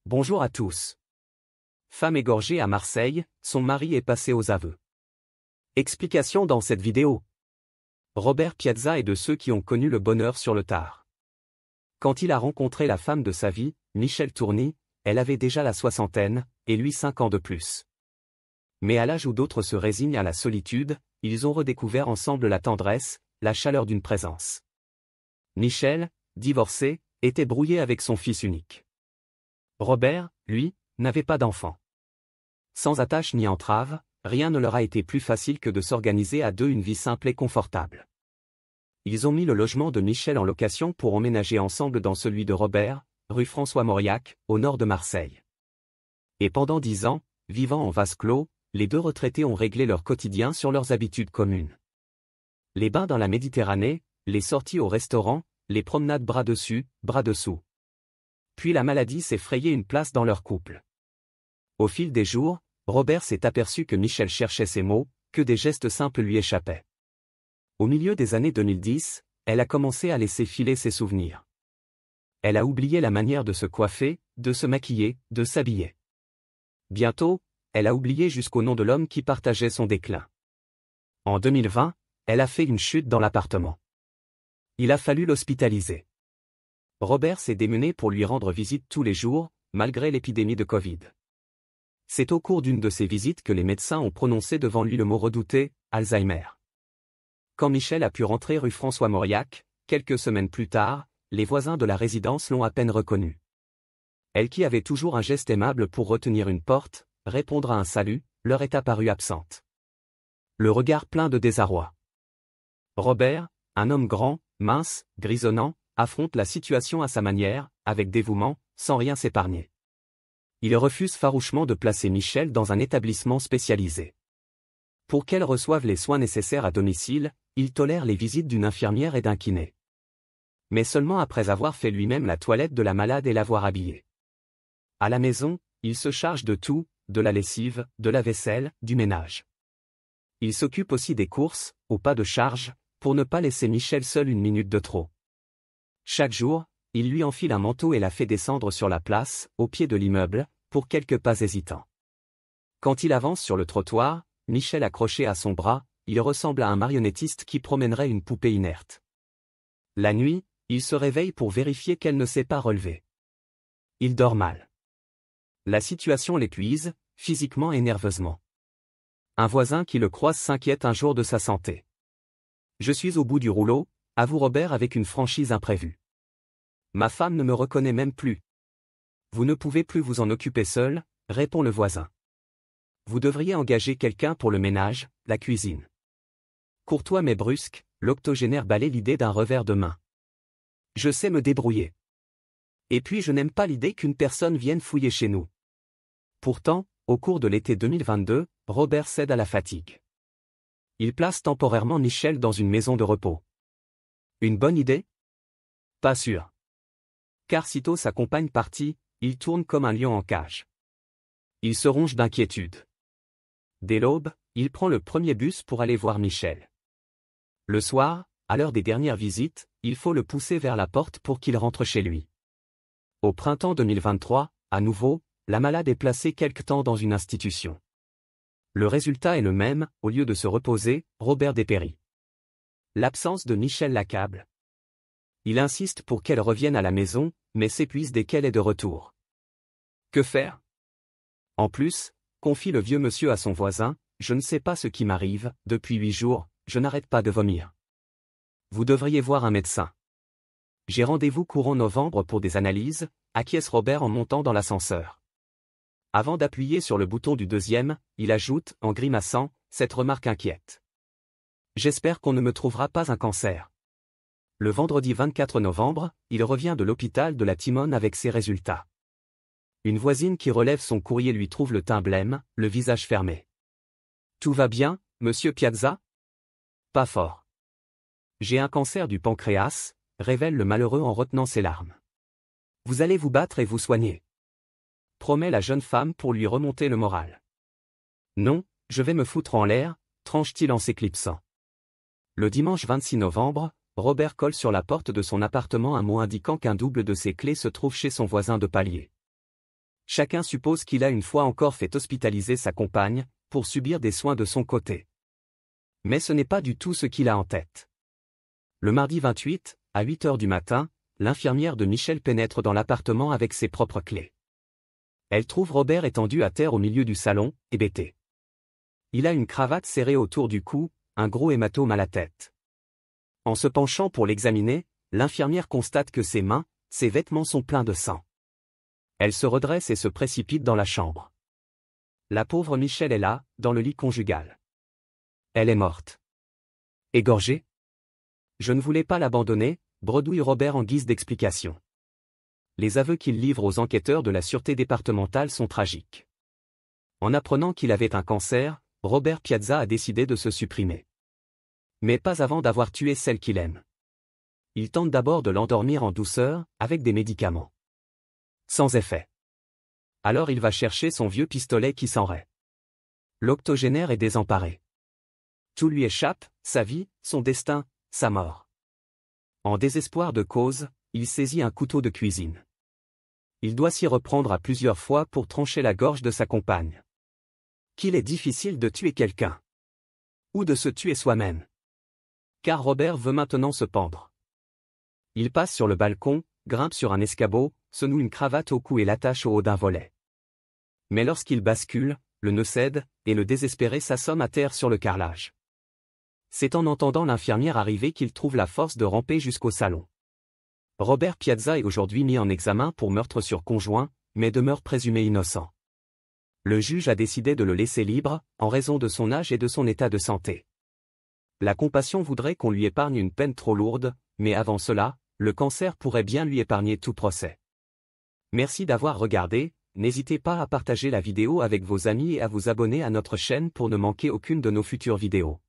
Bonjour à tous. Femme égorgée à Marseille, son mari est passé aux aveux. Explication dans cette vidéo. Robert Piazza est de ceux qui ont connu le bonheur sur le tard. Quand il a rencontré la femme de sa vie, Michèle Tourny, elle avait déjà la soixantaine, et lui 5 ans de plus. Mais à l'âge où d'autres se résignent à la solitude, ils ont redécouvert ensemble la tendresse, la chaleur d'une présence. Michèle, divorcée, était brouillée avec son fils unique. Robert, lui, n'avait pas d'enfant. Sans attache ni entrave, rien ne leur a été plus facile que de s'organiser à deux une vie simple et confortable. Ils ont mis le logement de Michèle en location pour emménager ensemble dans celui de Robert, rue François-Mauriac, au nord de Marseille. Et pendant 10 ans, vivant en vase clos, les deux retraités ont réglé leur quotidien sur leurs habitudes communes. Les bains dans la Méditerranée, les sorties au restaurant, les promenades bras dessus, bras dessous. Puis la maladie s'est frayé une place dans leur couple. Au fil des jours, Robert s'est aperçu que Michèle cherchait ses mots, que des gestes simples lui échappaient. Au milieu des années 2010, elle a commencé à laisser filer ses souvenirs. Elle a oublié la manière de se coiffer, de se maquiller, de s'habiller. Bientôt, elle a oublié jusqu'au nom de l'homme qui partageait son déclin. En 2020, elle a fait une chute dans l'appartement. Il a fallu l'hospitaliser. Robert s'est démené pour lui rendre visite tous les jours, malgré l'épidémie de Covid. C'est au cours d'une de ces visites que les médecins ont prononcé devant lui le mot redouté, Alzheimer. Quand Michèle a pu rentrer rue François-Mauriac, quelques semaines plus tard, les voisins de la résidence l'ont à peine reconnue. Elle qui avait toujours un geste aimable pour retenir une porte, répondre à un salut, leur est apparue absente. Le regard plein de désarroi. Robert, un homme grand, mince, grisonnant, affronte la situation à sa manière, avec dévouement, sans rien s'épargner. Il refuse farouchement de placer Michèle dans un établissement spécialisé. Pour qu'elle reçoive les soins nécessaires à domicile, il tolère les visites d'une infirmière et d'un kiné. Mais seulement après avoir fait lui-même la toilette de la malade et l'avoir habillée. À la maison, il se charge de tout, de la lessive, de la vaisselle, du ménage. Il s'occupe aussi des courses, au pas de charge, pour ne pas laisser Michèle seule une minute de trop. Chaque jour, il lui enfile un manteau et la fait descendre sur la place, au pied de l'immeuble, pour quelques pas hésitants. Quand il avance sur le trottoir, Michèle accrochée à son bras, il ressemble à un marionnettiste qui promènerait une poupée inerte. La nuit, il se réveille pour vérifier qu'elle ne s'est pas relevée. Il dort mal. La situation l'épuise, physiquement et nerveusement. Un voisin qui le croise s'inquiète un jour de sa santé. « Je suis au bout du rouleau », avoue Robert avec une franchise imprévue. Ma femme ne me reconnaît même plus. Vous ne pouvez plus vous en occuper seul, répond le voisin. Vous devriez engager quelqu'un pour le ménage, la cuisine. Courtois mais brusque, l'octogénaire balaie l'idée d'un revers de main. Je sais me débrouiller. Et puis je n'aime pas l'idée qu'une personne vienne fouiller chez nous. Pourtant, au cours de l'été 2022, Robert cède à la fatigue. Il place temporairement Michèle dans une maison de repos. Une bonne idée? Pas sûr. Car sitôt sa compagne partie, il tourne comme un lion en cage. Il se ronge d'inquiétude. Dès l'aube, il prend le premier bus pour aller voir Michèle. Le soir, à l'heure des dernières visites, il faut le pousser vers la porte pour qu'il rentre chez lui. Au printemps 2023, à nouveau, la malade est placée quelque temps dans une institution. Le résultat est le même, au lieu de se reposer, Robert dépérit. L'absence de Michèle l'accable. Il insiste pour qu'elle revienne à la maison, mais s'épuise dès qu'elle est de retour. Que faire? En plus, confie le vieux monsieur à son voisin, je ne sais pas ce qui m'arrive, depuis 8 jours, je n'arrête pas de vomir. Vous devriez voir un médecin. J'ai rendez-vous courant novembre pour des analyses, acquiesce Robert en montant dans l'ascenseur. Avant d'appuyer sur le bouton du deuxième, il ajoute, en grimaçant, cette remarque inquiète. J'espère qu'on ne me trouvera pas un cancer. Le vendredi 24 novembre, il revient de l'hôpital de la Timone avec ses résultats. Une voisine qui relève son courrier lui trouve le teint blême, le visage fermé. Tout va bien, monsieur Piazza? Pas fort. J'ai un cancer du pancréas, révèle le malheureux en retenant ses larmes. Vous allez vous battre et vous soigner. Promet la jeune femme pour lui remonter le moral. Non, je vais me foutre en l'air, tranche-t-il en s'éclipsant. Le dimanche 26 novembre, Robert colle sur la porte de son appartement un mot indiquant qu'un double de ses clés se trouve chez son voisin de palier. Chacun suppose qu'il a une fois encore fait hospitaliser sa compagne, pour subir des soins de son côté. Mais ce n'est pas du tout ce qu'il a en tête. Le mardi 28, à 8 heures du matin, l'infirmière de Michel pénètre dans l'appartement avec ses propres clés. Elle trouve Robert étendu à terre au milieu du salon, hébété. Il a une cravate serrée autour du cou, un gros hématome à la tête. En se penchant pour l'examiner, l'infirmière constate que ses mains, ses vêtements sont pleins de sang. Elle se redresse et se précipite dans la chambre. La pauvre Michel est là, dans le lit conjugal. Elle est morte. Égorgée? Je ne voulais pas l'abandonner, bredouille Robert en guise d'explication. Les aveux qu'il livre aux enquêteurs de la sûreté départementale sont tragiques. En apprenant qu'il avait un cancer, Robert Piazza a décidé de se supprimer. Mais pas avant d'avoir tué celle qu'il aime. Il tente d'abord de l'endormir en douceur, avec des médicaments. Sans effet. Alors il va chercher son vieux pistolet qui s'enraie. L'octogénaire est désemparé. Tout lui échappe, sa vie, son destin, sa mort. En désespoir de cause, il saisit un couteau de cuisine. Il doit s'y reprendre à plusieurs fois pour trancher la gorge de sa compagne. Qu'il est difficile de tuer quelqu'un. Ou de se tuer soi-même. Car Robert veut maintenant se pendre. Il passe sur le balcon, grimpe sur un escabeau, se noue une cravate au cou et l'attache au haut d'un volet. Mais lorsqu'il bascule, le nœud cède, et le désespéré s'assomme à terre sur le carrelage. C'est en entendant l'infirmière arriver qu'il trouve la force de ramper jusqu'au salon. Robert Piazza est aujourd'hui mis en examen pour meurtre sur conjoint, mais demeure présumé innocent. Le juge a décidé de le laisser libre, en raison de son âge et de son état de santé. La compassion voudrait qu'on lui épargne une peine trop lourde, mais avant cela, le cancer pourrait bien lui épargner tout procès. Merci d'avoir regardé, n'hésitez pas à partager la vidéo avec vos amis et à vous abonner à notre chaîne pour ne manquer aucune de nos futures vidéos.